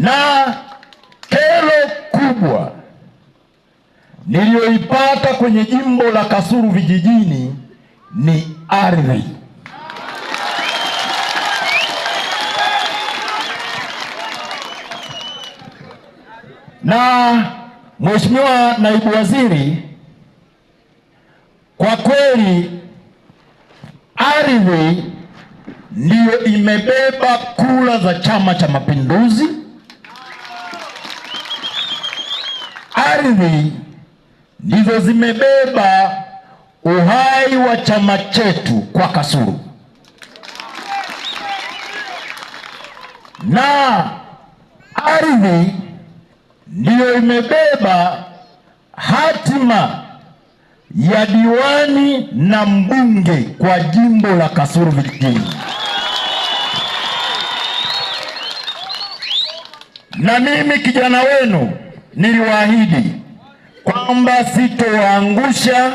Na kero kubwa niliyoipata kwenye jimbo la Kasulu vijijini ni ardhi. Na Mheshimiwa Naibu Waziri, kwa kweli ardhi ndiyo imebeba kura za Chama cha Mapinduzi. Ardhi ndizo zimebeba uhai wa chama chetu kwa Kasulu, na ardhi ndiyo imebeba hatima ya diwani na mbunge kwa jimbo la Kasulu vijijini. Na mimi kijana wenu niliwaahidi kwamba sitowaangusha,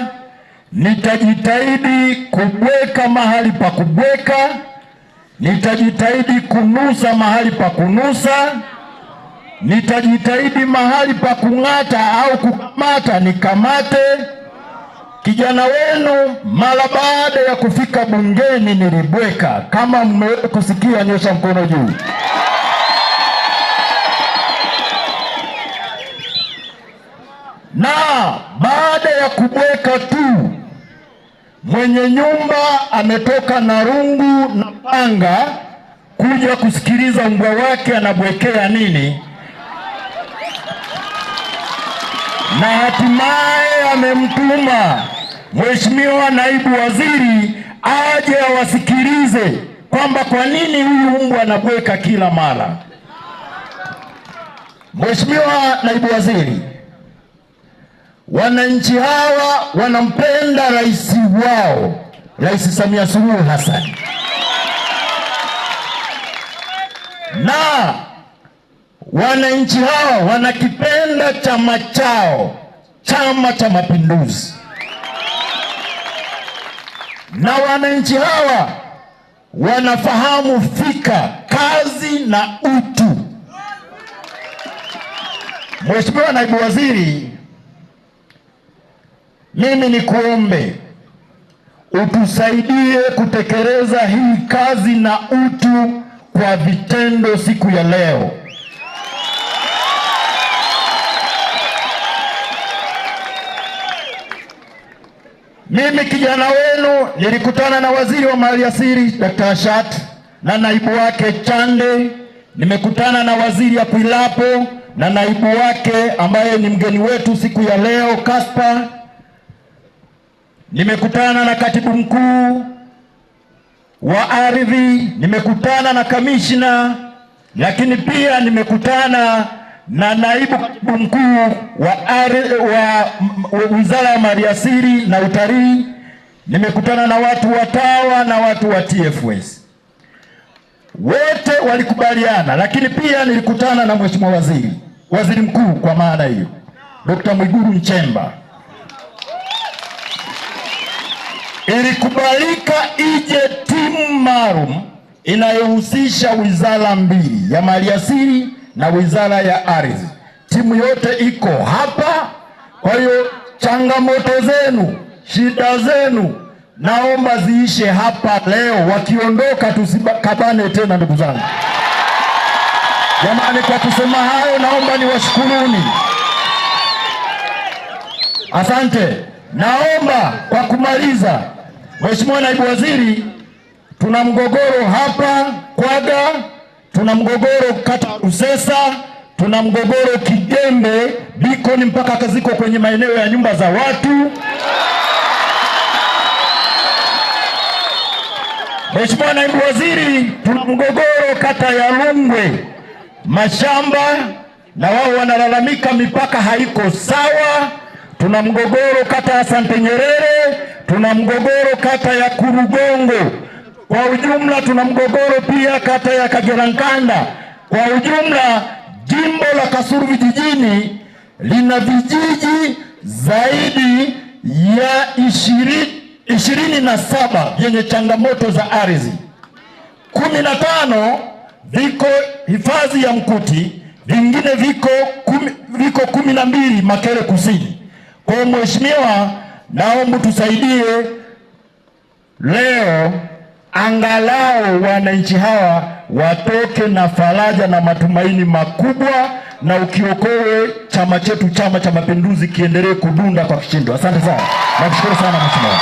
nitajitahidi kubweka mahali pa kubweka, nitajitahidi kunusa mahali pa kunusa, nitajitahidi mahali pa kung'ata au kukamata nikamate. Kijana wenu mara baada ya kufika bungeni nilibweka. Kama mmeweza kusikia, nyosha mkono juu. Na baada ya kubweka tu, mwenye nyumba ametoka na rungu na panga kuja kusikiliza mbwa wake anabwekea nini, na hatimaye amemtuma Mheshimiwa Naibu Waziri aje awasikilize kwamba kwa nini huyu mbwa anabweka kila mara. Mheshimiwa Naibu Waziri, wananchi hawa wanampenda rais wao, Rais Samia Suluhu Hassan, na wananchi hawa wanakipenda chama chao, Chama cha Mapinduzi, na wananchi hawa wanafahamu fika kazi na utu. Mheshimiwa Naibu Waziri, mimi nikuombe utusaidie kutekeleza hii kazi na utu kwa vitendo siku ya leo. Mimi kijana wenu nilikutana na Waziri wa Maliasili Dr. Ashat na naibu wake Chande, nimekutana na Waziri Akwilapo na naibu wake ambaye ni mgeni wetu siku ya leo Kaspa, nimekutana na Katibu Mkuu wa Ardhi, nimekutana na kamishna, lakini pia nimekutana na naibu katibu mkuu wa Wizara ya Maliasili na Utalii, nimekutana na watu wa TAWA na watu wa TFS. Wote walikubaliana, lakini pia nilikutana na Mheshimiwa Waziri Mkuu kwa maana hiyo, Dr. Mwigulu Nchemba. Ilikubalika ije timu maalum inayohusisha wizara mbili, ya Maliasili na Wizara ya Ardhi. Timu yote iko hapa. Kwa hiyo changamoto zenu, shida zenu, naomba ziishe hapa leo. Wakiondoka tusikabane tena, ndugu zangu. Jamani, kwa kusema hayo naomba niwashukuruni. Asante. Naomba kwa kumaliza, Mheshimiwa Naibu Waziri, tuna mgogoro hapa Kwaga, tuna mgogoro kata Usesa, tuna mgogoro Kigembe, Bikoni mpaka kaziko kwenye maeneo ya nyumba za watu. Mheshimiwa Naibu Waziri, tuna mgogoro kata ya Rungwe, mashamba na wao wanalalamika mipaka haiko sawa. Tuna mgogoro kata ya Sante Nyerere, tuna mgogoro kata ya Kurugongo. Kwa ujumla tuna mgogoro pia kata ya Kagerankanda. Kwa ujumla jimbo la Kasulu vijijini lina vijiji zaidi ya 27 vyenye changamoto za ardhi. 15 viko hifadhi ya Mkuti, vingine viko 12 Makere Kusini. Kwa hiyo mheshimiwa, naomba tusaidie leo, angalau wananchi hawa watoke na faraja na matumaini makubwa, na ukiokoe chama chetu, Chama cha Mapinduzi, kiendelee kudunda kwa kishindo. Asante sana. Nakushukuru sana mheshimiwa.